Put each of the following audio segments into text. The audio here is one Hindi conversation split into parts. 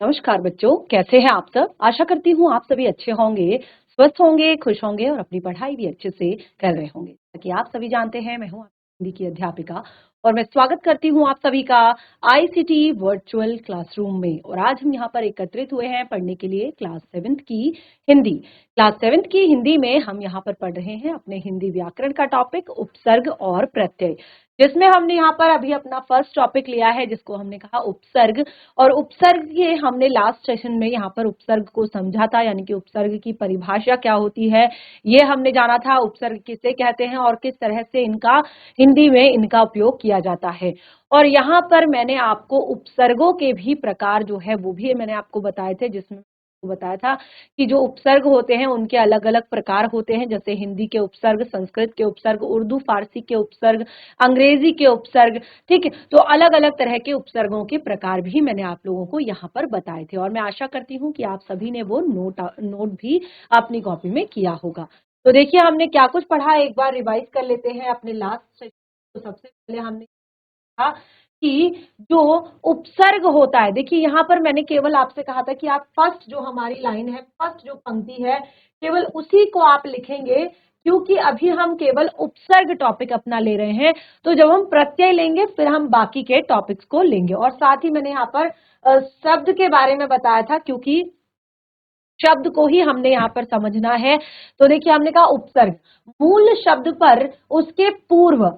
नमस्कार बच्चों, कैसे हैं आप सब। आशा करती हूँ आप सभी अच्छे होंगे, स्वस्थ होंगे, खुश होंगे और अपनी पढ़ाई भी अच्छे से कर रहे होंगे। ताकि आप सभी जानते हैं, मैं हूँ आपकी हिंदी की अध्यापिका और मैं स्वागत करती हूँ आप सभी का आईसीटी वर्चुअल क्लासरूम में। और आज हम यहाँ पर एकत्रित हुए हैं पढ़ने के लिए क्लास 7th की हिंदी। क्लास 7th की हिंदी में हम यहाँ पर पढ़ रहे हैं अपने हिंदी व्याकरण का टॉपिक उपसर्ग और प्रत्यय, जिसमें हमने यहाँ पर अभी अपना फर्स्ट टॉपिक लिया है जिसको हमने कहा उपसर्ग। और उपसर्ग ये हमने लास्ट सेशन में यहाँ पर उपसर्ग को समझा था, यानी कि उपसर्ग की परिभाषा क्या होती है ये हमने जाना था, उपसर्ग किसे कहते हैं और किस तरह से इनका हिंदी में इनका उपयोग किया जाता है। और यहाँ पर मैंने आपको उपसर्गों के भी प्रकार जो है वो भी मैंने आपको बताए थे, जिसमें बताया था कि जो उपसर्ग होते हैं उनके अलग अलग प्रकार होते हैं, जैसे हिंदी के उपसर्ग, संस्कृत के उपसर्ग, उर्दू फारसी के उपसर्ग, अंग्रेजी के उपसर्ग। ठीक है, तो अलग अलग तरह के उपसर्गों के प्रकार भी मैंने आप लोगों को यहाँ पर बताए थे और मैं आशा करती हूँ कि आप सभी ने वो नोट भी अपनी कॉपी में किया होगा। तो देखिए हमने क्या कुछ पढ़ा, एक बार रिवाइज कर लेते हैं अपने लास्ट सेशन। तो सबसे पहले हमने कहा कि जो उपसर्ग होता है, देखिए यहाँ पर मैंने केवल आपसे कहा था कि आप फर्स्ट जो हमारी लाइन है, फर्स्ट जो पंक्ति है, केवल उसी को आप लिखेंगे, क्योंकि अभी हम केवल उपसर्ग टॉपिक अपना ले रहे हैं। तो जब हम प्रत्यय लेंगे फिर हम बाकी के टॉपिक्स को लेंगे। और साथ ही मैंने यहाँ पर शब्द के बारे में बताया था, क्योंकि शब्द को ही हमने यहाँ पर समझना है। तो देखिए हमने कहा उपसर्ग मूल शब्द पर उसके पूर्व,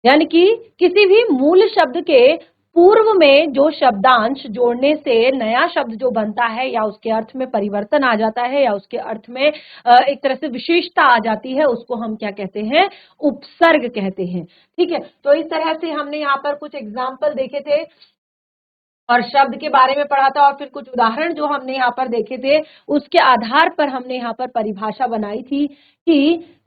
यानी कि किसी भी मूल शब्द के पूर्व में जो शब्दांश जोड़ने से नया शब्द जो बनता है या उसके अर्थ में परिवर्तन आ जाता है या उसके अर्थ में एक तरह से विशेषता आ जाती है, उसको हम क्या कहते हैं, उपसर्ग कहते हैं। ठीक है, तो इस तरह से हमने यहाँ पर कुछ एग्जाम्पल देखे थे और शब्द के बारे में पढ़ा था और फिर कुछ उदाहरण जो हमने यहाँ पर देखे थे उसके आधार पर हमने यहाँ पर परिभाषा बनाई थी कि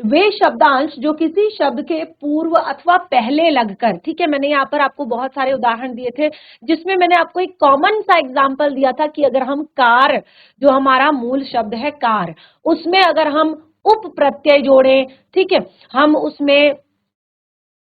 वे शब्दांश जो किसी शब्द के पूर्व अथवा पहले लगकर, ठीक है, मैंने यहाँ पर आपको बहुत सारे उदाहरण दिए थे जिसमें मैंने आपको एक कॉमन सा एग्जाम्पल दिया था कि अगर हम कार, जो हमारा मूल शब्द है कार, उसमें अगर हम उप प्रत्यय जोड़ें, ठीक है, हम उसमें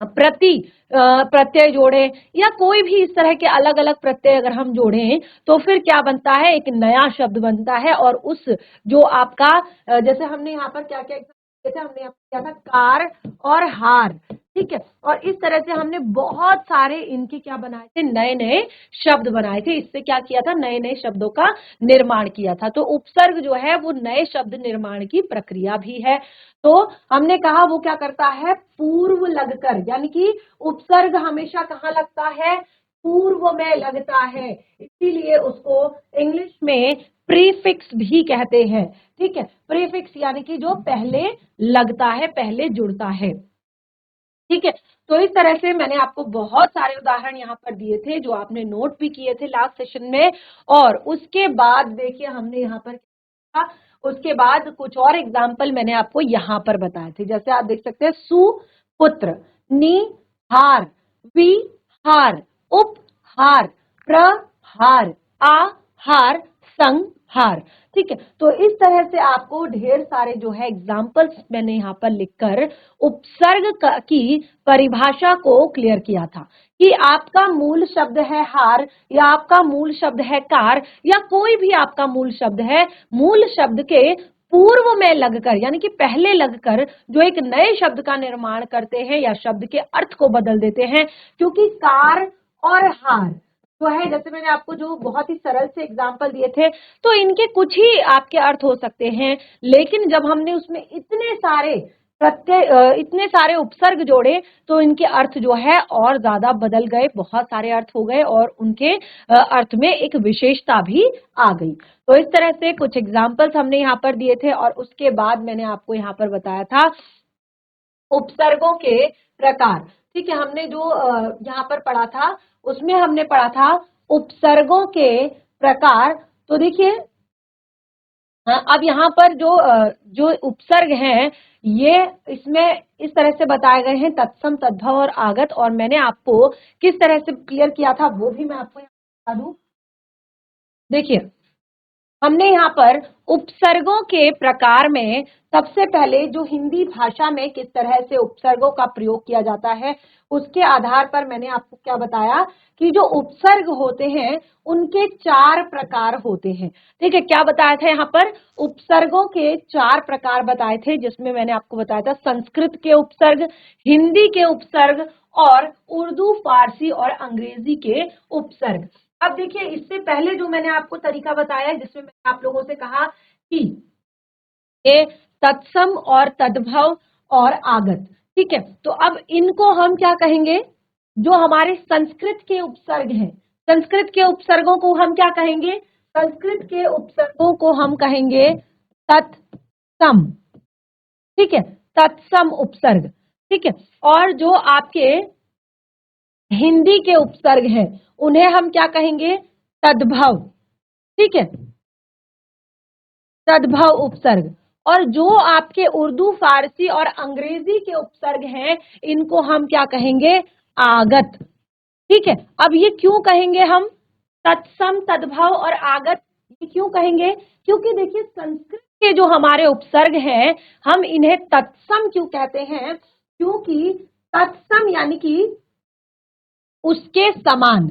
प्रत्यय जोड़े या कोई भी इस तरह के अलग अलग प्रत्यय अगर हम जोड़ें तो फिर क्या बनता है, एक नया शब्द बनता है। और उस जो आपका जैसे हमने यहाँ पर क्या क्या जैसे हमने यहाँ पर किया था कार और हार, ठीक है, और इस तरह से हमने बहुत सारे इनके क्या बनाए थे, नए नए शब्द बनाए थे। इससे क्या किया था, नए नए शब्दों का निर्माण किया था। तो उपसर्ग जो है वो नए शब्द निर्माण की प्रक्रिया भी है। तो हमने कहा वो क्या करता है, पूर्व लगकर, यानी कि उपसर्ग हमेशा कहाँ लगता है, पूर्व में लगता है, इसीलिए उसको इंग्लिश में प्रीफिक्स भी कहते हैं। ठीक है, प्रीफिक्स यानी कि जो पहले लगता है, पहले जुड़ता है। ठीक है, तो इस तरह से मैंने आपको बहुत सारे उदाहरण यहाँ पर दिए थे जो आपने नोट भी किए थे लास्ट सेशन में। और उसके बाद देखिए हमने यहाँ पर क्या, उसके बाद कुछ और एग्जाम्पल मैंने आपको यहाँ पर बताए थे। जैसे आप देख सकते हैं सुपुत्र, नि हार, वि हार, उप हार, प्रहार, आहार, संहार। ठीक है, तो इस तरह से आपको ढेर सारे जो है एग्जाम्पल्स मैंने यहाँ पर लिखकर उपसर्ग की परिभाषा को क्लियर किया था कि आपका मूल शब्द है हार या आपका मूल शब्द है कार या कोई भी आपका मूल शब्द है, मूल शब्द के पूर्व में लगकर, यानी कि पहले लगकर जो एक नए शब्द का निर्माण करते हैं या शब्द के अर्थ को बदल देते हैं। क्योंकि कार और हार जो है, जैसे मैंने आपको जो बहुत ही सरल से एग्जाम्पल दिए थे, तो इनके कुछ ही आपके अर्थ हो सकते हैं, लेकिन जब हमने उसमें इतने सारे प्रत्यय, इतने सारे उपसर्ग जोड़े तो इनके अर्थ जो है और ज्यादा बदल गए, बहुत सारे अर्थ हो गए और उनके अर्थ में एक विशेषता भी आ गई। तो इस तरह से कुछ एग्जाम्पल्स हमने यहाँ पर दिए थे और उसके बाद मैंने आपको यहाँ पर बताया था उपसर्गों के प्रकार। ठीक है, हमने जो यहाँ पर पढ़ा था उसमें हमने पढ़ा था उपसर्गों के प्रकार। तो देखिए अब यहाँ पर जो जो उपसर्ग हैं ये इसमें इस तरह से बताए गए हैं, तत्सम, तद्भव और आगत। और मैंने आपको किस तरह से क्लियर किया था वो भी मैं आपको यहाँ बता दूं। देखिए हमने यहाँ पर उपसर्गों के प्रकार में सबसे पहले जो हिंदी भाषा में किस तरह से उपसर्गों का प्रयोग किया जाता है उसके आधार पर मैंने आपको क्या बताया कि जो उपसर्ग होते हैं उनके 4 प्रकार होते हैं। ठीक है, क्या बताया था यहाँ पर? उपसर्गों के 4 प्रकार बताए थे, जिसमें मैंने आपको बताया था संस्कृत के उपसर्ग, हिंदी के उपसर्ग और उर्दू, फारसी और अंग्रेजी के उपसर्ग। अब देखिए, इससे पहले जो मैंने आपको तरीका बताया जिसमें मैंने आप लोगों से कहा कि ये तत्सम और तद्भव और आगत। ठीक है, तो अब इनको हम क्या कहेंगे? जो हमारे संस्कृत के उपसर्ग हैं, संस्कृत के उपसर्गों को हम क्या कहेंगे? संस्कृत के उपसर्गों को हम कहेंगे तत्सम। ठीक है, तत्सम उपसर्ग। ठीक है, और जो आपके हिंदी के उपसर्ग हैं उन्हें हम क्या कहेंगे? तद्भव। ठीक है, तद्भव उपसर्ग। और जो आपके उर्दू, फारसी और अंग्रेजी के उपसर्ग हैं इनको हम क्या कहेंगे? आगत। ठीक है, अब ये क्यों कहेंगे हम तत्सम, तद्भव और आगत? ये क्यों कहेंगे? क्योंकि देखिए, संस्कृत के जो हमारे उपसर्ग हैं हम इन्हें तत्सम क्यों कहते हैं? क्योंकि तत्सम यानी कि उसके समान।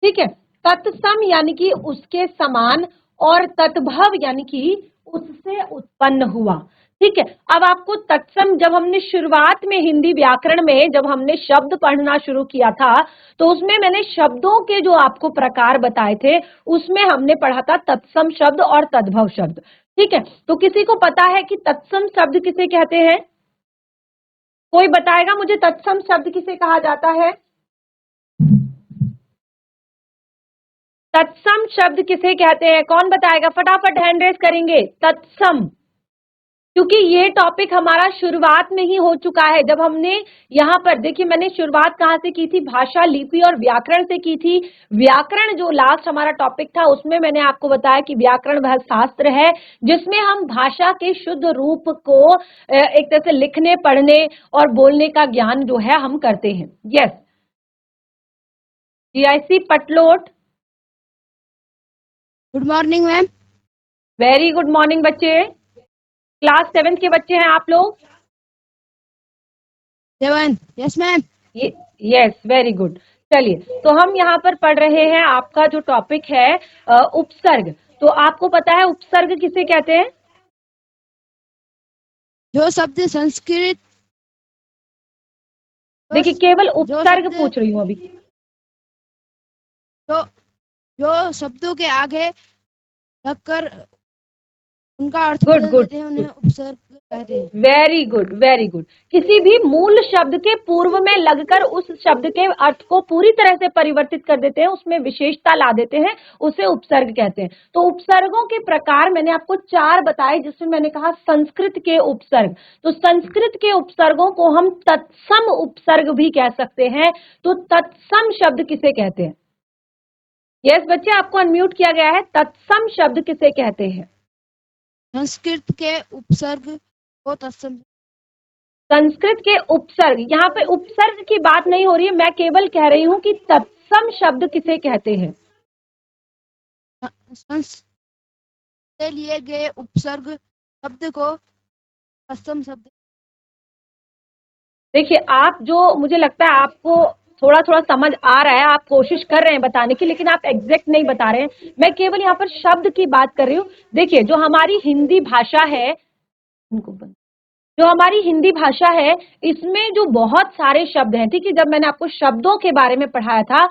ठीक है, तत्सम यानी कि उसके समान और तद्भव यानी कि उससे उत्पन्न हुआ। ठीक है, अब आपको तत्सम, जब हमने शुरुआत में हिंदी व्याकरण में जब हमने शब्द पढ़ना शुरू किया था तो उसमें मैंने शब्दों के जो आपको प्रकार बताए थे उसमें हमने पढ़ा था तत्सम शब्द और तद्भव शब्द। ठीक है, तो किसी को पता है कि तत्सम शब्द किसे कहते हैं? कोई बताएगा मुझे तत्सम शब्द किसे कहा जाता है? तत्सम शब्द किसे कहते हैं? कौन बताएगा? फटाफट हैंड रेस करेंगे। तत्सम, क्योंकि ये टॉपिक हमारा शुरुआत में ही हो चुका है। जब हमने यहाँ पर देखिए, मैंने शुरुआत कहाँ से की थी? भाषा, लिपि और व्याकरण से की थी। व्याकरण जो लास्ट हमारा टॉपिक था उसमें मैंने आपको बताया कि व्याकरण वह शास्त्र है जिसमें हम भाषा के शुद्ध रूप को एक तरह से लिखने, पढ़ने और बोलने का ज्ञान जो है हम करते हैं। यस, जीआईसी पटलोट। Good morning ma'am. Very good morning बच्चे। क्लास 7 के बच्चे हैं आप लोग? 7। Yes ma'am. Yes, very good. चलिए, तो हम यहाँ पर पढ़ रहे हैं, आपका जो टॉपिक है उपसर्ग। तो आपको पता है उपसर्ग किसे कहते हैं? जो शब्द संस्कृत, देखिए, केवल जो उपसर्ग शब्द पूछ रही हूँ अभी। जो शब्दों के आगे लगकर उनका अर्थ गुड बदल गुड देते हैं उन्हें गुड, उपसर्ग कहते हैं। Very good very good. किसी भी मूल शब्द के पूर्व में लगकर उस शब्द के अर्थ को पूरी तरह से परिवर्तित कर देते हैं, उसमें विशेषता ला देते हैं, उसे उपसर्ग कहते हैं। तो उपसर्गों के प्रकार मैंने आपको 4 बताए, जिसमें मैंने कहा संस्कृत के उपसर्ग। तो संस्कृत के उपसर्गों को हम तत्सम उपसर्ग भी कह सकते हैं। तो तत्सम शब्द किसे कहते हैं? यस बच्चे, आपको अनम्यूट किया गया है। तत्सम शब्द किसे कहते हैं? संस्कृत के उपसर्ग को तत्सम। संस्कृत के उपसर्ग, यहाँ पे उपसर्ग की बात नहीं हो रही है, मैं केवल कह रही हूं कि तत्सम शब्द किसे कहते हैं? संस्कृत से लिए गए उपसर्ग शब्द को तत्सम शब्द। देखिए, आप जो, मुझे लगता है आपको थोड़ा थोड़ा समझ आ रहा है, आप कोशिश कर रहे हैं बताने की, लेकिन आप एग्जैक्ट नहीं बता रहे हैं। मैं केवल यहाँ पर शब्द की बात कर रही हूँ। देखिए, जो हमारी हिंदी भाषा है, जो हमारी हिंदी भाषा है इसमें जो बहुत सारे शब्द हैं। ठीक है, जब मैंने आपको शब्दों के बारे में पढ़ाया था,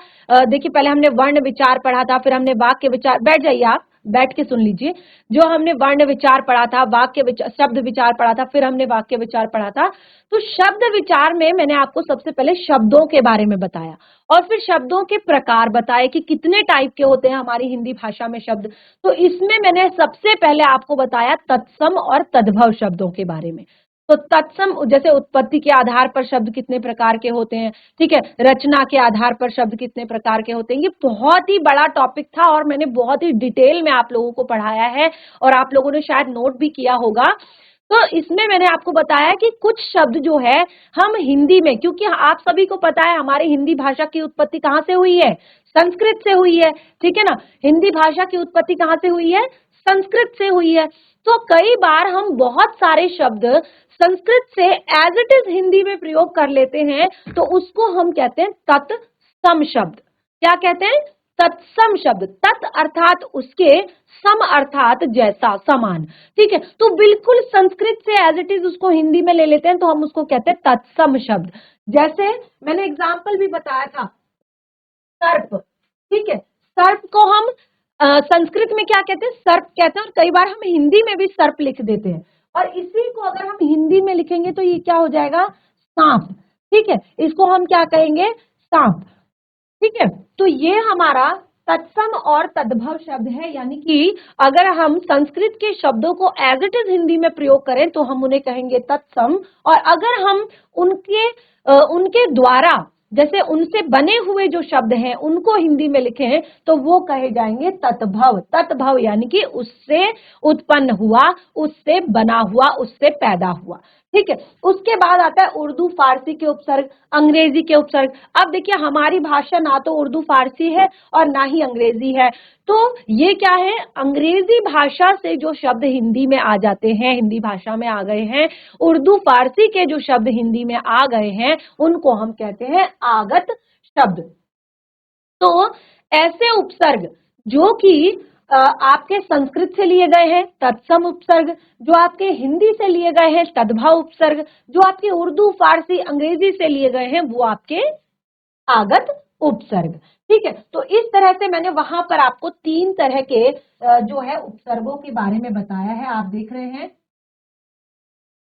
देखिए पहले हमने वर्ण विचार पढ़ा था, फिर हमने वाक्य विचार, बैठ जाइए आप, बैठ के सुन लीजिए। जो हमने वर्ण विचार पढ़ा था, वाक्य विचार, शब्द विचार पढ़ा था, फिर हमने वाक्य विचार पढ़ा था। तो शब्द विचार में मैंने आपको सबसे पहले शब्दों के बारे में बताया और फिर शब्दों के प्रकार बताए कि कितने टाइप के होते हैं हमारी हिंदी भाषा में शब्द। तो इसमें मैंने सबसे पहले आपको बताया तत्सम और तद्भव शब्दों के बारे में। तो तत्सम, जैसे उत्पत्ति के आधार पर शब्द कितने प्रकार के होते हैं, ठीक है, रचना के आधार पर शब्द कितने प्रकार के होते हैं। ये बहुत ही बड़ा टॉपिक था और मैंने बहुत ही डिटेल में आप लोगों को पढ़ाया है और आप लोगों ने शायद नोट भी किया होगा। तो इसमें मैंने आपको बताया कि कुछ शब्द जो है हम हिंदी में, क्योंकि आप सभी को पता है हमारी हिंदी भाषा की उत्पत्ति कहाँ से हुई है? संस्कृत से हुई है। ठीक है ना, हिंदी भाषा की उत्पत्ति कहाँ से हुई है? संस्कृत से हुई है। तो कई बार हम बहुत सारे शब्द संस्कृत से एज इट इज हिंदी में प्रयोग कर लेते हैं, तो उसको हम कहते हैं तत्सम शब्द। क्या कहते हैं? तत्सम शब्द। तत् अर्थात उसके, सम अर्थात जैसा, समान। ठीक है, तो बिल्कुल संस्कृत से एज इट इज उसको हिंदी में ले लेते हैं, तो हम उसको कहते हैं तत्सम शब्द। जैसे मैंने एग्जाम्पल भी बताया था, सर्प। ठीक है, सर्प को हम संस्कृत में क्या कहते हैं? सर्प कहते हैं, और कई बार हम हिंदी में भी सर्प लिख देते हैं, और इसी को अगर हम हिंदी में लिखेंगे तो ये क्या हो जाएगा? सांप। ठीक है, इसको हम क्या कहेंगे? सांप। ठीक है, तो ये हमारा तत्सम और तद्भव शब्द है, यानी कि अगर हम संस्कृत के शब्दों को एज इट इज हिंदी में प्रयोग करें तो हम उन्हें कहेंगे तत्सम, और अगर हम उनके द्वारा, जैसे उनसे बने हुए जो शब्द हैं उनको हिंदी में लिखे हैं, तो वो कहे जाएंगे तत्भव। तत्भव यानी कि उससे उत्पन्न हुआ, उससे बना हुआ, उससे पैदा हुआ। ठीक है, उसके बाद आता है उर्दू फारसी के उपसर्ग, अंग्रेजी के उपसर्ग। अब देखिए, हमारी भाषा ना तो उर्दू फारसी है और ना ही अंग्रेजी है, तो ये क्या है? अंग्रेजी भाषा से जो शब्द हिंदी में आ जाते हैं, हिंदी भाषा में आ गए हैं, उर्दू फारसी के जो शब्द हिंदी में आ गए हैं, उनको हम कहते हैं आगत शब्द। तो ऐसे उपसर्ग जो कि आपके संस्कृत से लिए गए हैं तत्सम उपसर्ग, जो आपके हिंदी से लिए गए हैं तद्भव उपसर्ग, जो आपके उर्दू फारसी अंग्रेजी से लिए गए हैं वो आपके आगत उपसर्ग। ठीक है, तो इस तरह से मैंने वहां पर आपको 3 तरह के जो है उपसर्गों के बारे में बताया है। आप देख रहे हैं,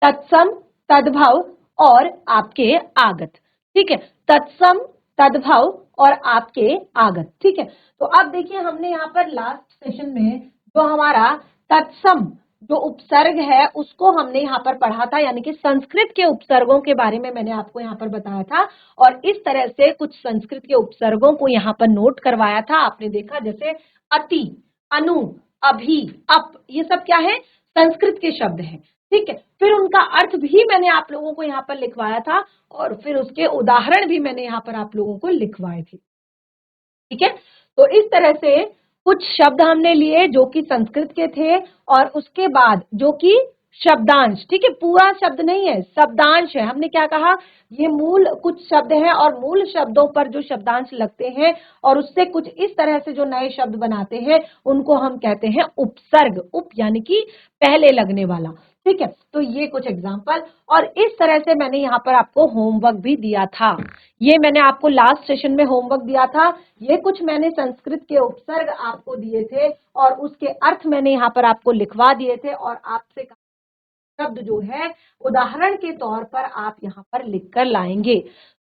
तत्सम, तद्भव और आपके आगत। ठीक है, तत्सम, तद्भव और आपके आगत। ठीक है, तो अब देखिए, हमने यहाँ पर लास्ट सेशन में जो हमारा तत्सम जो उपसर्ग है उसको हमने यहाँ पर पढ़ा था, यानी कि संस्कृत के उपसर्गों के बारे में मैंने आपको यहाँ पर बताया था, और इस तरह से कुछ संस्कृत के उपसर्गों को यहाँ पर नोट करवाया था। आपने देखा, जैसे अति, अनु, अभि, अप, ये सब क्या है? संस्कृत के शब्द हैं। ठीक है, फिर उनका अर्थ भी मैंने आप लोगों को यहाँ पर लिखवाया था, और फिर उसके उदाहरण भी मैंने यहाँ पर आप लोगों को लिखवाए थे। ठीक है, तो इस तरह से कुछ शब्द हमने लिए जो कि संस्कृत के थे, और उसके बाद जो कि शब्दांश, ठीक है, पूरा शब्द नहीं है, शब्दांश है। हमने क्या कहा? ये मूल कुछ शब्द हैं, और मूल शब्दों पर जो शब्दांश लगते हैं और उससे कुछ इस तरह से जो नए शब्द बनाते हैं, उनको हम कहते हैं उपसर्ग। उप यानी कि पहले लगने वाला। ठीक है, तो ये कुछ एग्जाम्पल, और इस तरह से मैंने यहाँ पर आपको होमवर्क भी दिया था। ये मैंने आपको लास्ट सेशन में होमवर्क दिया था। ये कुछ मैंने संस्कृत के उपसर्ग आपको दिए थे, और उसके अर्थ मैंने यहाँ पर आपको लिखवा दिए थे, और आपसे शब्द जो है उदाहरण के तौर पर आप यहाँ पर लिखकर लाएंगे।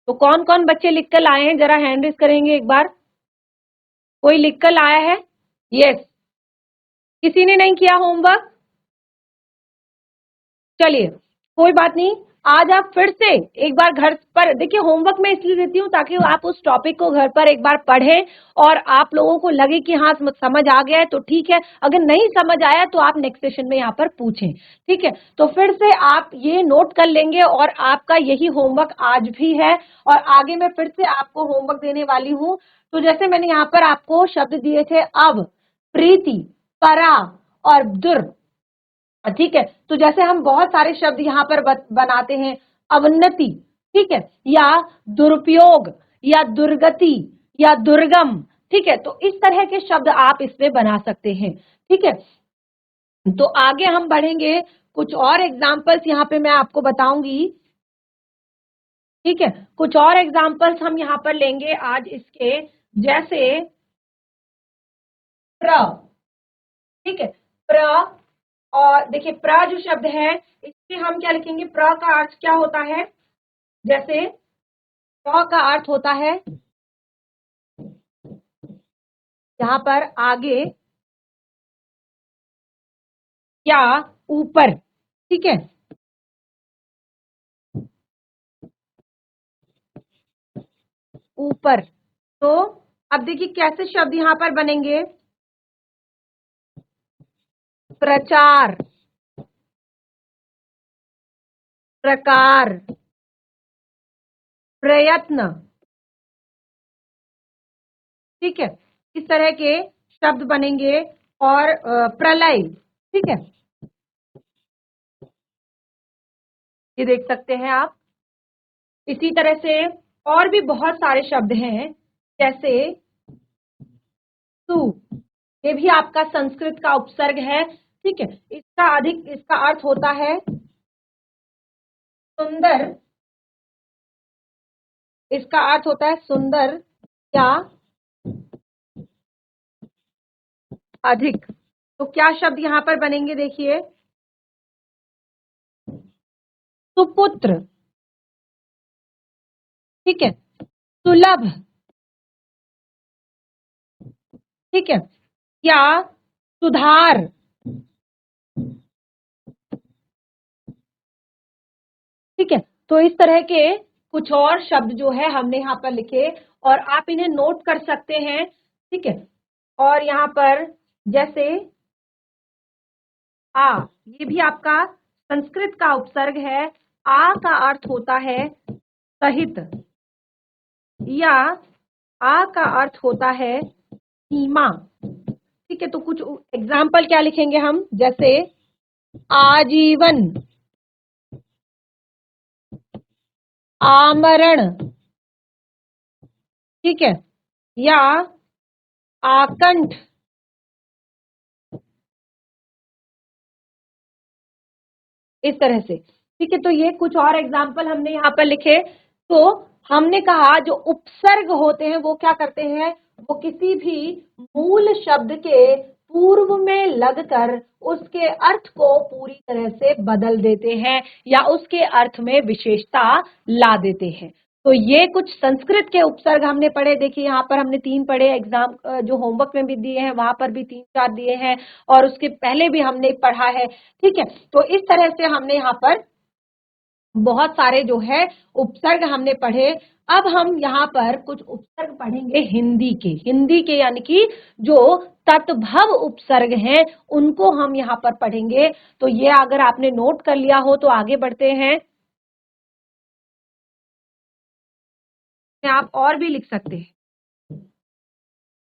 तो कौन कौन बच्चे लिखकर लाए हैं? जरा हैंड रेज करेंगे एक बार। कोई लिखकर लाया है? यस। किसी ने नहीं किया होमवर्क? चलिए, कोई बात नहीं, आज आप फिर से एक बार घर पर देखिए। होमवर्क मैं इसलिए देती हूँ ताकि आप उस टॉपिक को घर पर एक बार पढ़ें, और आप लोगों को लगे कि हाँ समझ आ गया है तो ठीक है, अगर नहीं समझ आया तो आप नेक्स्ट सेशन में यहाँ पर पूछें। ठीक है, तो फिर से आप ये नोट कर लेंगे, और आपका यही होमवर्क आज भी है, और आगे मैं फिर से आपको होमवर्क देने वाली हूँ। तो जैसे मैंने यहाँ पर आपको शब्द दिए थे, अव, प्रीति, परा और दुर। ठीक है, तो जैसे हम बहुत सारे शब्द यहाँ पर बनाते हैं, अवनति, ठीक है, या दुरुपयोग, या दुर्गति, या दुर्गम। ठीक है, तो इस तरह के शब्द आप इसमें बना सकते हैं। ठीक है, तो आगे हम बढ़ेंगे, कुछ और एग्जाम्पल्स यहाँ पे मैं आपको बताऊंगी। ठीक है, कुछ और एग्जाम्पल्स हम यहाँ पर लेंगे आज इसके, जैसे प्र। ठीक है, प्र, और देखिए प्र जो शब्द है इसमें हम क्या लिखेंगे? प्र का अर्थ क्या होता है? जैसे प्र का अर्थ होता है यहाँ पर आगे या ऊपर। ठीक है, ऊपर। तो अब देखिए कैसे शब्द यहाँ पर बनेंगे? प्रचार, प्रकार, प्रयत्न। ठीक है, इस तरह के शब्द बनेंगे, और प्रलय। ठीक है, ये देख सकते हैं आप। इसी तरह से और भी बहुत सारे शब्द हैं, जैसे सु, ये भी आपका संस्कृत का उपसर्ग है। ठीक है, इसका अर्थ होता है सुंदर, इसका अर्थ होता है सुंदर या अधिक। तो क्या शब्द यहां पर बनेंगे, देखिए, सुपुत्र, ठीक है, सुलभ, ठीक है, या सुधार। ठीक है, तो इस तरह के कुछ और शब्द जो है हमने यहाँ पर लिखे और आप इन्हें नोट कर सकते हैं। ठीक है, और यहाँ पर जैसे आ, ये भी आपका संस्कृत का उपसर्ग है। आ का अर्थ होता है सहित, या आ का अर्थ होता है सीमा। ठीक है, तो कुछ एग्जाम्पल क्या लिखेंगे हम, जैसे आजीवन, आमरण, ठीक है, या आकंठ। इस तरह से। ठीक है, तो ये कुछ और एग्जाम्पल हमने यहाँ पर लिखे। तो हमने कहा जो उपसर्ग होते हैं वो क्या करते हैं, वो किसी भी मूल शब्द के पूर्व में लगकर उसके अर्थ को पूरी तरह से बदल देते हैं या उसके अर्थ में विशेषता ला देते हैं। तो ये कुछ संस्कृत के उपसर्ग हमने पढ़े। देखिए यहाँ पर हमने 3 पढ़े, एग्जाम जो होमवर्क में भी दिए हैं वहां पर भी 3-4 दिए हैं, और उसके पहले भी हमने पढ़ा है। ठीक है, तो इस तरह से हमने यहाँ पर बहुत सारे जो है उपसर्ग हमने पढ़े। अब हम यहाँ पर कुछ उपसर्ग पढ़ेंगे हिंदी के यानी कि जो तत्भव उपसर्ग हैं उनको हम यहाँ पर पढ़ेंगे। तो ये अगर आपने नोट कर लिया हो तो आगे बढ़ते हैं। आप और भी लिख सकते हैं,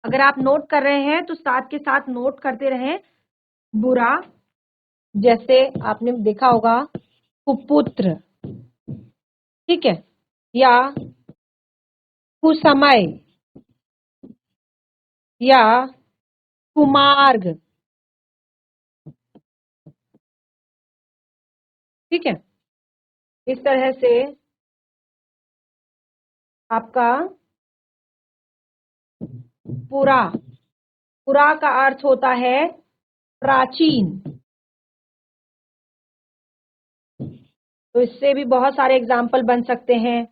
अगर आप नोट कर रहे हैं तो साथ के साथ नोट करते रहें। बुरा, जैसे आपने देखा होगा कुपुत्र, ठीक है, या कुसमय, या कुमार्ग। ठीक है, इस तरह से आपका पुरा, पुरा का अर्थ होता है प्राचीन। तो इससे भी बहुत सारे एग्जाम्पल बन सकते हैं।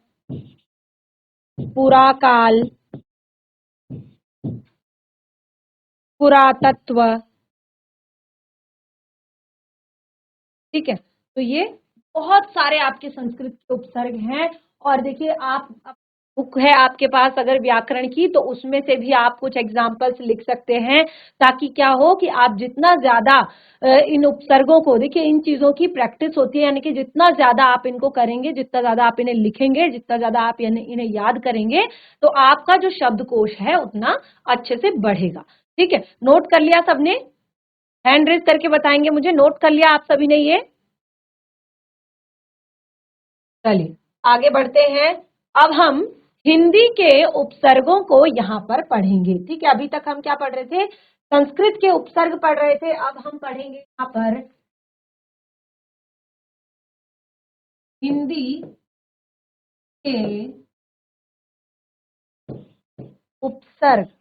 पुरा काल, पुरातत्व। ठीक है, तो ये बहुत सारे आपके संस्कृत के उपसर्ग हैं। और देखिए आप बुक है आपके पास अगर व्याकरण की, तो उसमें से भी आप कुछ एग्जाम्पल्स लिख सकते हैं, ताकि क्या हो कि आप जितना ज्यादा इन उपसर्गों को, देखिए इन चीजों की प्रैक्टिस होती है, यानी कि जितना ज्यादा आप इनको करेंगे, जितना ज्यादा आप इन्हें लिखेंगे, जितना ज्यादा आप इन्हें याद करेंगे, तो आपका जो शब्दकोश है उतना अच्छे से बढ़ेगा। ठीक है, नोट कर लिया सबने? हैंड रेज करके बताएंगे मुझे, नोट कर लिया आप सभी ने ये? चलिए आगे बढ़ते हैं। अब हम हिंदी के उपसर्गों को यहाँ पर पढ़ेंगे। ठीक है, अभी तक हम क्या पढ़ रहे थे, संस्कृत के उपसर्ग पढ़ रहे थे। अब हम पढ़ेंगे यहाँ पर हिंदी के उपसर्ग।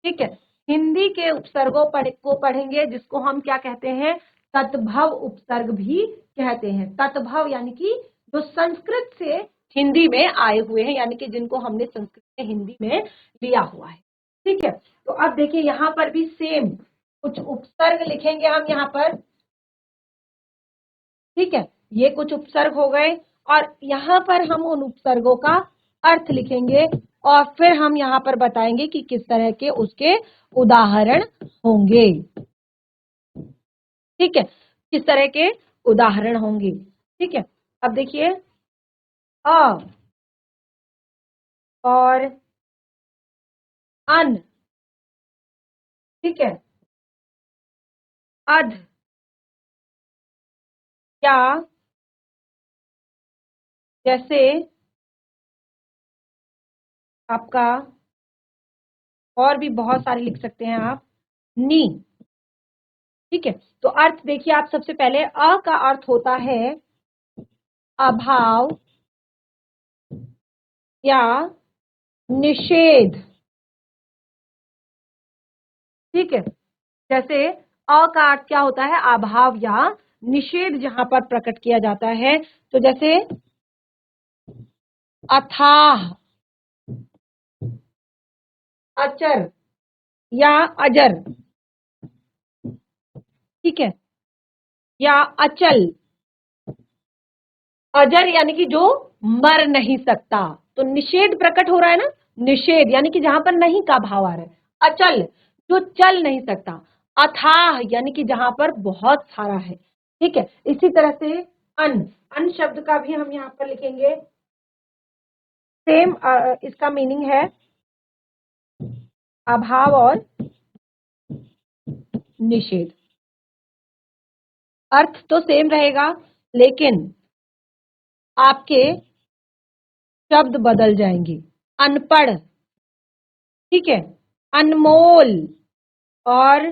ठीक है, हिंदी के उपसर्गों को पढ़ेंगे, जिसको हम क्या कहते हैं, तत्भव उपसर्ग भी कहते हैं। तत्भव यानी कि जो संस्कृत से हिंदी में आए हुए हैं, यानी कि जिनको हमने संस्कृत से हिंदी में लिया हुआ है। ठीक है, तो अब देखिए यहाँ पर भी सेम कुछ उपसर्ग लिखेंगे हम यहाँ पर। ठीक है, ये कुछ उपसर्ग हो गए, और यहाँ पर हम उन उपसर्गों का अर्थ लिखेंगे, और फिर हम यहाँ पर बताएंगे कि किस तरह के उसके उदाहरण होंगे। ठीक है, किस तरह के उदाहरण होंगे। ठीक है, अब देखिए अ और अन, ठीक है, अध या जैसे आपका और भी बहुत सारे लिख सकते हैं आप, नी। ठीक है, तो अर्थ देखिए आप, सबसे पहले अ का अर्थ होता है अभाव या निषेध। ठीक है, जैसे अ का अर्थ क्या होता है, अभाव या निषेध जहां पर प्रकट किया जाता है। तो जैसे अथाह, अचर या अजर। ठीक है, या अचल। अजर यानी कि जो मर नहीं सकता, तो निषेध प्रकट हो रहा है ना, निषेध यानी कि जहां पर नहीं का भाव आ रहा है। अचल जो चल नहीं सकता। अथाह यानी कि जहां पर बहुत सारा है। ठीक है, इसी तरह से अन शब्द का भी हम यहाँ पर लिखेंगे। सेम इसका मीनिंग है अभाव और निषेध। अर्थ तो सेम रहेगा, लेकिन आपके शब्द बदल जाएंगे। अनपढ़, ठीक है, अनमोल और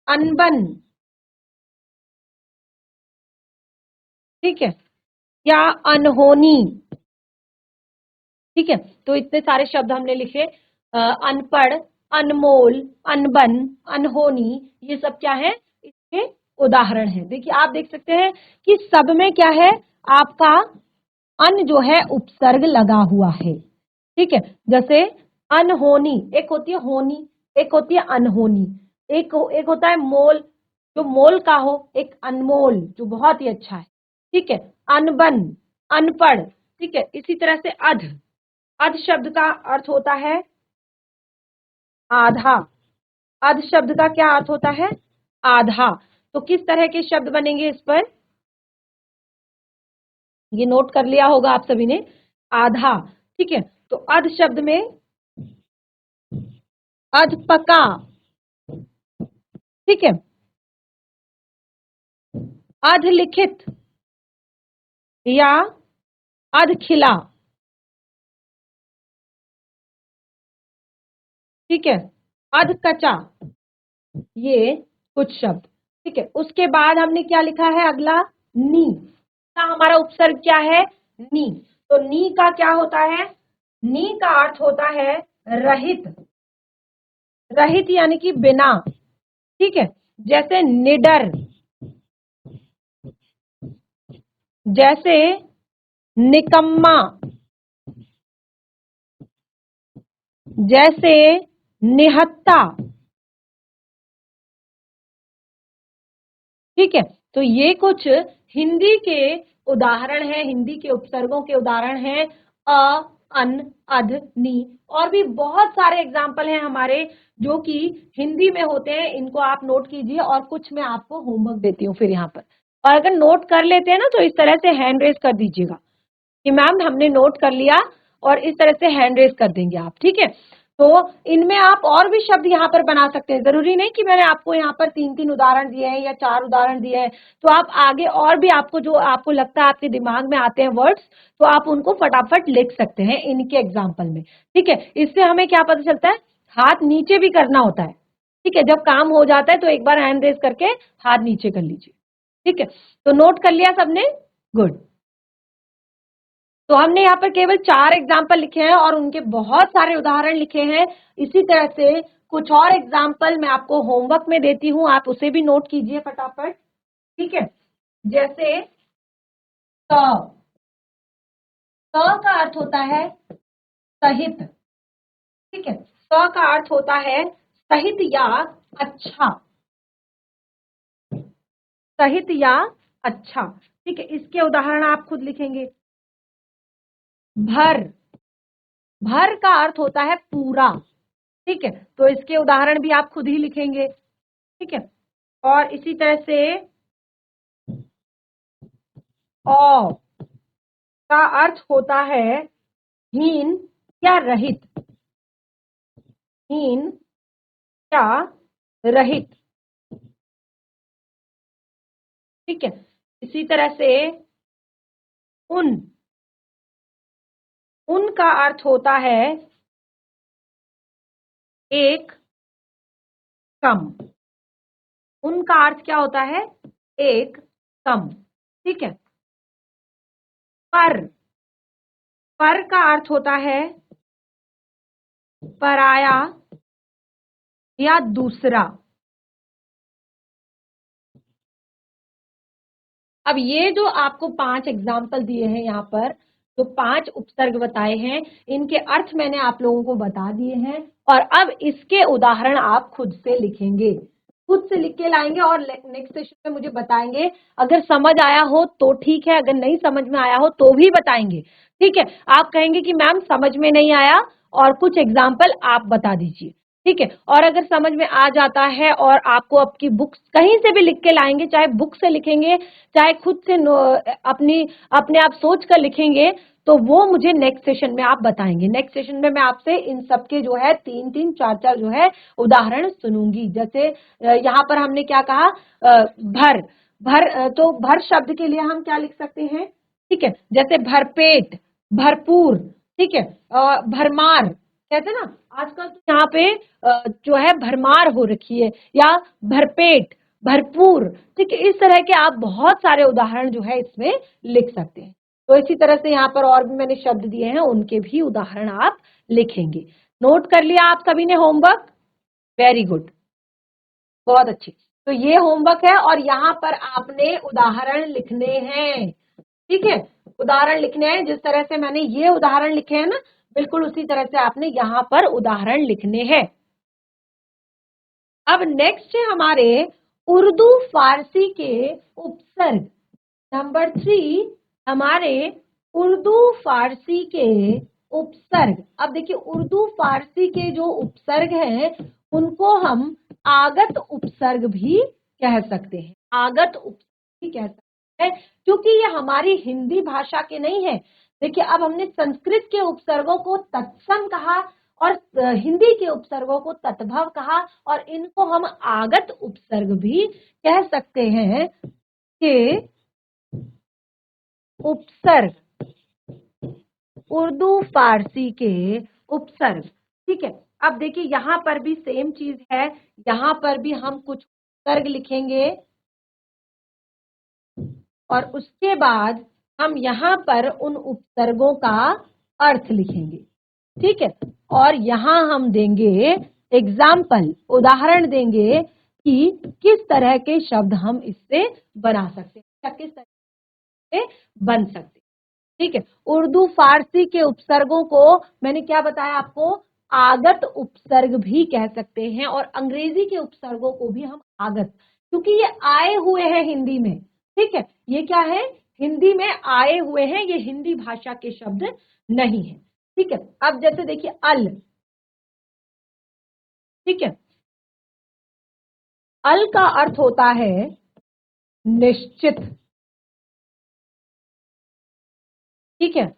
अनबन। ठीक है, या अनहोनी। ठीक है, तो इतने सारे शब्द हमने लिखे। अनपढ़, अनमोल, अनबन, अनहोनी, ये सब क्या है, इसके उदाहरण है। देखिए आप देख सकते हैं कि सब में क्या है, आपका अन जो है उपसर्ग लगा हुआ है। ठीक है, जैसे अनहोनी, एक होती है होनी, एक होती है अनहोनी। एक होता है मोल, जो मोल का हो, एक अनमोल जो बहुत ही अच्छा है। ठीक है, अनबन, अनपढ़। ठीक है, इसी तरह से अध, अध शब्द का अर्थ होता है आधा। अध शब्द का क्या अर्थ होता है, आधा। तो किस तरह के शब्द बनेंगे इस पर, ये नोट कर लिया होगा आप सभी ने, आधा। ठीक है, तो अध शब्द में अधपका। ठीक है, अधलिखित या अधखिला। ठीक है, अधकचा, ये कुछ शब्द। ठीक है, उसके बाद हमने क्या लिखा है अगला, नी का हमारा उपसर्ग क्या है, नी। तो नी का क्या होता है, नी का अर्थ होता है रहित। रहित यानी कि बिना। ठीक है, जैसे निडर, जैसे निकम्मा, जैसे निहत्ता। ठीक है, तो ये कुछ हिंदी के उदाहरण हैं, हिंदी के उपसर्गों के उदाहरण हैं। अ, अन, अध, नी, और भी बहुत सारे एग्जाम्पल हैं हमारे जो कि हिंदी में होते हैं। इनको आप नोट कीजिए और कुछ मैं आपको होमवर्क देती हूँ फिर यहाँ पर। और अगर नोट कर लेते हैं ना, तो इस तरह से हैंड रेज कर दीजिएगा कि मैम हमने नोट कर लिया, और इस तरह से हैंड रेज कर देंगे आप। ठीक है, तो इनमें आप और भी शब्द यहाँ पर बना सकते हैं। जरूरी नहीं कि मैंने आपको यहाँ पर 3-3 उदाहरण दिए हैं या 4 उदाहरण दिए हैं। तो आप आगे और भी आपको जो आपको लगता है आपके दिमाग में आते हैं वर्ड्स, तो आप उनको फटाफट लिख सकते हैं इनके एग्जाम्पल में। ठीक है, इससे हमें क्या पता चलता है, हाथ नीचे भी करना होता है। ठीक है, जब काम हो जाता है तो एक बार हैंड रेज करके हाथ नीचे कर लीजिए। ठीक है, तो नोट कर लिया सबने, गुड। तो हमने यहाँ पर केवल 4 एग्जाम्पल लिखे हैं और उनके बहुत सारे उदाहरण लिखे हैं। इसी तरह से कुछ और एग्जाम्पल मैं आपको होमवर्क में देती हूँ, आप उसे भी नोट कीजिए फटाफट। ठीक है, जैसे क, क का अर्थ होता है सहित। ठीक है, क का अर्थ होता है सहित या अच्छा। सहित या अच्छा। ठीक है, इसके उदाहरण आप खुद लिखेंगे। भर, भर का अर्थ होता है पूरा। ठीक है, तो इसके उदाहरण भी आप खुद ही लिखेंगे। ठीक है, और इसी तरह से औ का अर्थ होता है हीन या रहित। हीन या रहित। ठीक है। इसी तरह से उन का अर्थ होता है एक कम। उन का अर्थ क्या होता है? एक कम। ठीक है। पर का अर्थ होता है पराया या दूसरा। अब ये जो आपको 5 एग्जाम्पल दिए हैं यहाँ पर, जो 5 उपसर्ग बताए हैं, इनके अर्थ मैंने आप लोगों को बता दिए हैं। और अब इसके उदाहरण आप खुद से लिखेंगे, खुद से लिख के लाएंगे और नेक्स्ट सेशन में मुझे बताएंगे। अगर समझ आया हो तो ठीक है, अगर नहीं समझ में आया हो तो भी बताएंगे। ठीक है। आप कहेंगे कि मैम समझ में नहीं आया और कुछ एग्जाम्पल आप बता दीजिए। ठीक है। और अगर समझ में आ जाता है और आपको आपकी बुक्स कहीं से भी लिख के लाएंगे, चाहे बुक से लिखेंगे चाहे खुद से अपने आप सोच कर लिखेंगे, तो वो मुझे नेक्स्ट सेशन में आप बताएंगे। नेक्स्ट सेशन में मैं आपसे इन सब के जो है 3-3, 4-4 जो है उदाहरण सुनूंगी। जैसे यहाँ पर हमने क्या कहा, भर तो भर शब्द के लिए हम क्या लिख सकते हैं? ठीक है। जैसे भरपेट, भरपूर, ठीक है, भरमार कहते हैं ना, आजकल तो यहाँ पे जो है भरमार हो रखी है, या भरपेट, भरपूर। ठीक है। इस तरह के आप बहुत सारे उदाहरण जो है इसमें लिख सकते हैं। तो इसी तरह से यहाँ पर और भी मैंने शब्द दिए हैं, उनके भी उदाहरण आप लिखेंगे। नोट कर लिया आप सभी ने होमवर्क? वेरी गुड, बहुत अच्छी। तो ये होमवर्क है और यहाँ पर आपने उदाहरण लिखने हैं। ठीक है। उदाहरण लिखने हैं, जिस तरह से मैंने ये उदाहरण लिखे हैं ना, बिल्कुल उसी तरह से आपने यहाँ पर उदाहरण लिखने हैं। अब नेक्स्ट है हमारे उर्दू फारसी के उपसर्ग। नंबर 3 हमारे उर्दू फारसी के उपसर्ग। अब देखिए, उर्दू फारसी के जो उपसर्ग हैं उनको हम आगत उपसर्ग भी कह सकते हैं। आगत उपसर्ग भी कह सकते हैं, क्योंकि ये हमारी हिंदी भाषा के नहीं है। देखिए, अब हमने संस्कृत के उपसर्गों को तत्सम कहा और हिंदी के उपसर्गों को तत्भव कहा, और इनको हम आगत उपसर्ग भी कह सकते हैं कि उपसर्ग, उर्दू फारसी के उपसर्ग। ठीक है। अब देखिए, यहाँ पर भी सेम चीज है, यहाँ पर भी हम कुछ उपसर्ग लिखेंगे और उसके बाद हम यहाँ पर उन उपसर्गों का अर्थ लिखेंगे। ठीक है। और यहाँ हम देंगे एग्जाम्पल, उदाहरण देंगे कि किस तरह के शब्द हम इससे बना सकते हैं या किस तरह से बन सकते हैं। ठीक है। उर्दू फारसी के उपसर्गों को मैंने क्या बताया आपको? आगत उपसर्ग भी कह सकते हैं, और अंग्रेजी के उपसर्गों को भी हम आगत, क्योंकि ये आए हुए हैं हिंदी में। ठीक है। ये क्या है? हिंदी में आए हुए हैं, ये हिंदी भाषा के शब्द नहीं है। ठीक है। अब जैसे देखिए अल, ठीक है, अल का अर्थ होता है निश्चित। ठीक है।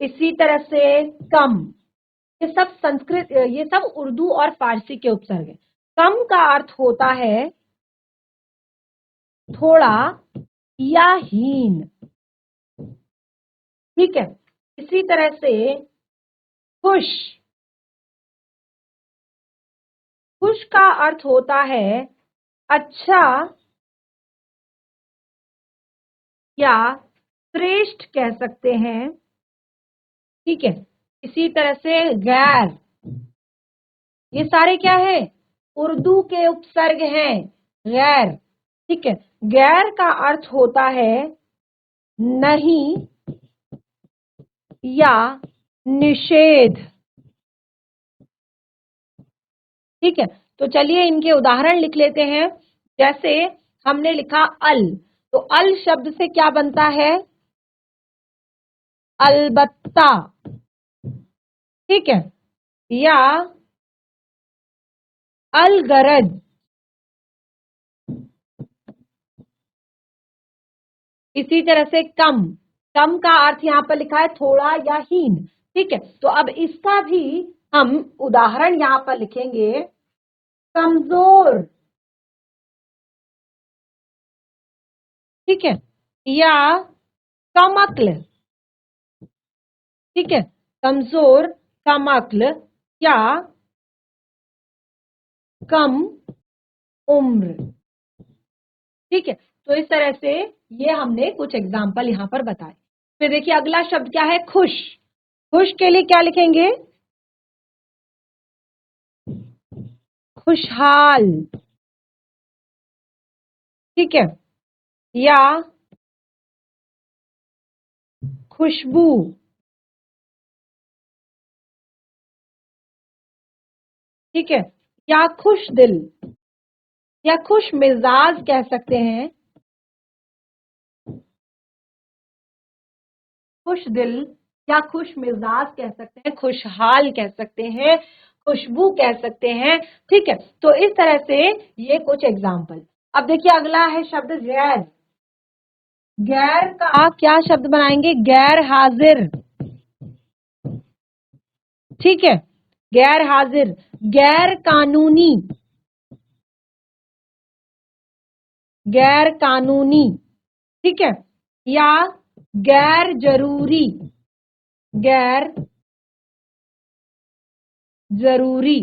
इसी तरह से कम, ये सब संस्कृत, ये सब उर्दू और फारसी के उपसर्ग हैं। कम का अर्थ होता है थोड़ा या हीन। ठीक है। इसी तरह से खुश, खुश का अर्थ होता है अच्छा या श्रेष्ठ कह सकते हैं। ठीक है। इसी तरह से गैर, ये सारे क्या है? उर्दू के उपसर्ग हैं, गैर। ठीक है। गैर का अर्थ होता है नहीं या निषेध। ठीक है। तो चलिए इनके उदाहरण लिख लेते हैं। जैसे हमने लिखा अल, तो अल शब्द से क्या बनता है? अलबत्ता। ठीक है। या अलगरज। इसी तरह से कम, कम का अर्थ यहाँ पर लिखा है थोड़ा या हीन। ठीक है। तो अब इसका भी हम उदाहरण यहाँ पर लिखेंगे। कमजोर, ठीक है, या कम अक्ल, ठीक है, कमजोर, कम अक्ल या कम उम्र। ठीक है, तो इस तरह से ये हमने कुछ एग्जाम्पल यहां पर बताए। फिर देखिए अगला शब्द क्या है, खुश। खुश के लिए क्या लिखेंगे, खुशहाल, ठीक है, या खुशबू, ठीक है, या खुश दिल, या खुश मिजाज कह सकते हैं, खुश दिल या खुश मिजाज कह सकते हैं, खुशहाल कह सकते हैं, खुशबू कह सकते हैं। ठीक है, तो इस तरह से ये कुछ एग्जाम्पल। अब देखिए अगला है शब्द गैर। गैर का क्या शब्द बनाएंगे, गैर हाजिर, ठीक है, गैर हाजिर, गैर कानूनी, गैर कानूनी, ठीक है, या गैर जरूरी, गैर जरूरी।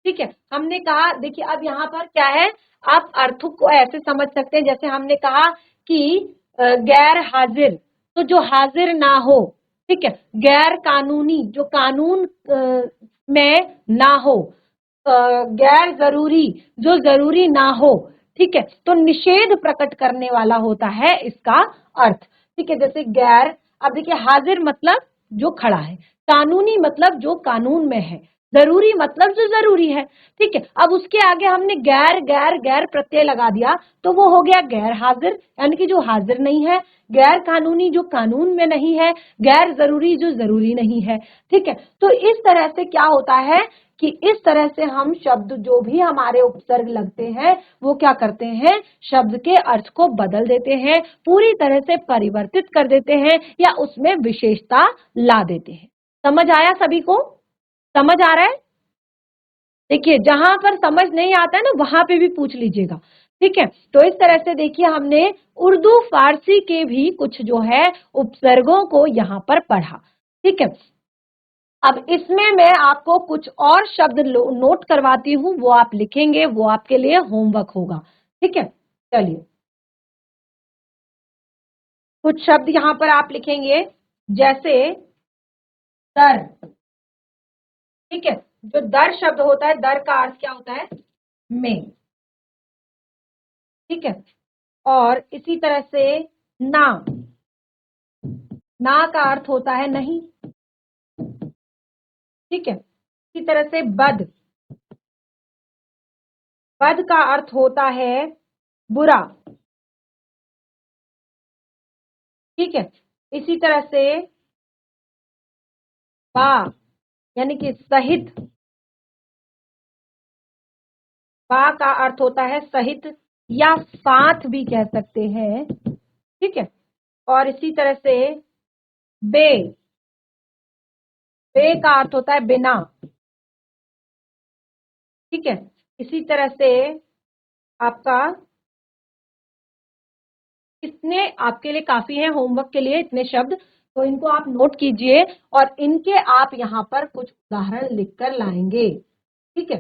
ठीक है, हमने कहा देखिए अब यहाँ पर क्या है, आप अर्थों को ऐसे समझ सकते हैं जैसे हमने कहा कि गैर हाजिर, तो जो हाजिर ना हो, ठीक है, गैर कानूनी, जो कानून में ना हो, गैर जरूरी, जो जरूरी ना हो, ठीक है, तो निषेध प्रकट करने वाला होता है इसका अर्थ। ठीक है, जैसे गैर, अब देखिए हाजिर मतलब जो खड़ा है, कानूनी मतलब जो कानून में है, जरूरी मतलब जो जरूरी है। ठीक है, अब उसके आगे हमने गैर गैर गैर प्रत्यय लगा दिया तो वो हो गया गैर हाजिर, यानी कि जो हाजिर नहीं है, गैर कानूनी जो कानून में नहीं है, गैर जरूरी जो जरूरी नहीं है। ठीक है, तो इस तरह से क्या होता है कि इस तरह से हम शब्द जो भी हमारे उपसर्ग लगते हैं वो क्या करते हैं, शब्द के अर्थ को बदल देते हैं, पूरी तरह से परिवर्तित कर देते हैं या उसमें विशेषता ला देते हैं। समझ आया सभी को, समझ आ रहा है? देखिए जहां पर समझ नहीं आता है ना वहां पे भी पूछ लीजिएगा। ठीक है, तो इस तरह से देखिए हमने उर्दू फारसी के भी कुछ जो है उपसर्गों को यहाँ पर पढ़ा। ठीक है, अब इसमें मैं आपको कुछ और शब्द नोट करवाती हूँ, वो आप लिखेंगे, वो आपके लिए होमवर्क होगा। ठीक है, चलिए कुछ शब्द यहाँ पर आप लिखेंगे, जैसे दर। ठीक है, जो दर शब्द होता है, दर का अर्थ क्या होता है, में, ठीक है, और इसी तरह से ना, ना का अर्थ होता है नहीं, ठीक है, इसी तरह से बद, बद का अर्थ होता है बुरा, ठीक है, इसी तरह से बा यानी कि सहित, बा का अर्थ होता है सहित या साथ भी कह सकते हैं। ठीक है, और इसी तरह से बे, बे का अर्थ होता है बिना, ठीक है, इसी तरह से आपका, इतने आपके लिए काफी है होमवर्क के लिए, इतने शब्द, तो इनको आप नोट कीजिए और इनके आप यहाँ पर कुछ उदाहरण लिखकर लाएंगे। ठीक है,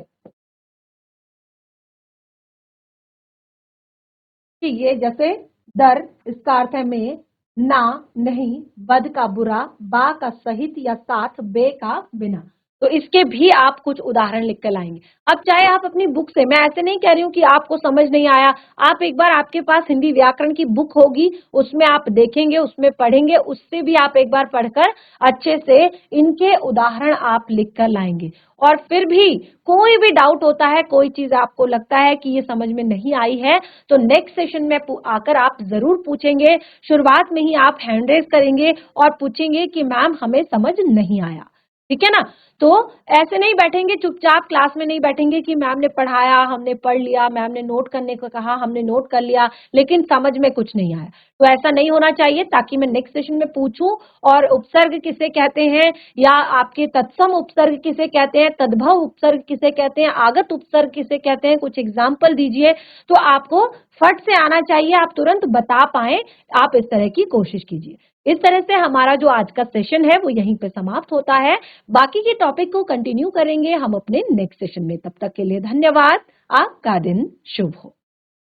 कि ये जैसे दर, इसका अर्थ है में, ना नहीं, बद का बुरा, बा का सहित या साथ, बे का बिना, तो इसके भी आप कुछ उदाहरण लिख कर लाएंगे। अब चाहे आप अपनी बुक से, मैं ऐसे नहीं कह रही हूँ कि आपको समझ नहीं आया, आप एक बार, आपके पास हिंदी व्याकरण की बुक होगी, उसमें आप देखेंगे, उसमें पढ़ेंगे, उससे भी आप एक बार पढ़कर अच्छे से इनके उदाहरण आप लिख कर लाएंगे। और फिर भी कोई भी डाउट होता है, कोई चीज आपको लगता है कि ये समझ में नहीं आई है, तो नेक्स्ट सेशन में आकर आप जरूर पूछेंगे। शुरुआत में ही आप हैंड रेज करेंगे और पूछेंगे कि मैम हमें समझ नहीं आया। ठीक है ना। तो ऐसे नहीं बैठेंगे चुपचाप, क्लास में नहीं बैठेंगे कि मैम ने पढ़ाया, हमने पढ़ लिया, मैम ने नोट करने को कहा, हमने नोट कर लिया, लेकिन समझ में कुछ नहीं आया। तो ऐसा नहीं होना चाहिए, ताकि मैं नेक्स्ट सेशन में पूछूं और उपसर्ग किसे कहते हैं, या आपके तत्सम उपसर्ग किसे कहते हैं, तद्भव उपसर्ग किसे कहते हैं, आगत उपसर्ग किसे कहते हैं, कुछ एग्जाम्पल दीजिए, तो आपको फट से आना चाहिए, आप तुरंत बता पाए। आप इस तरह की कोशिश कीजिए। इस तरह से हमारा जो आज का सेशन है वो यहीं पे समाप्त होता है। बाकी के टॉपिक को कंटिन्यू करेंगे हम अपने नेक्स्ट सेशन में। तब तक के लिए धन्यवाद। आपका दिन शुभ हो।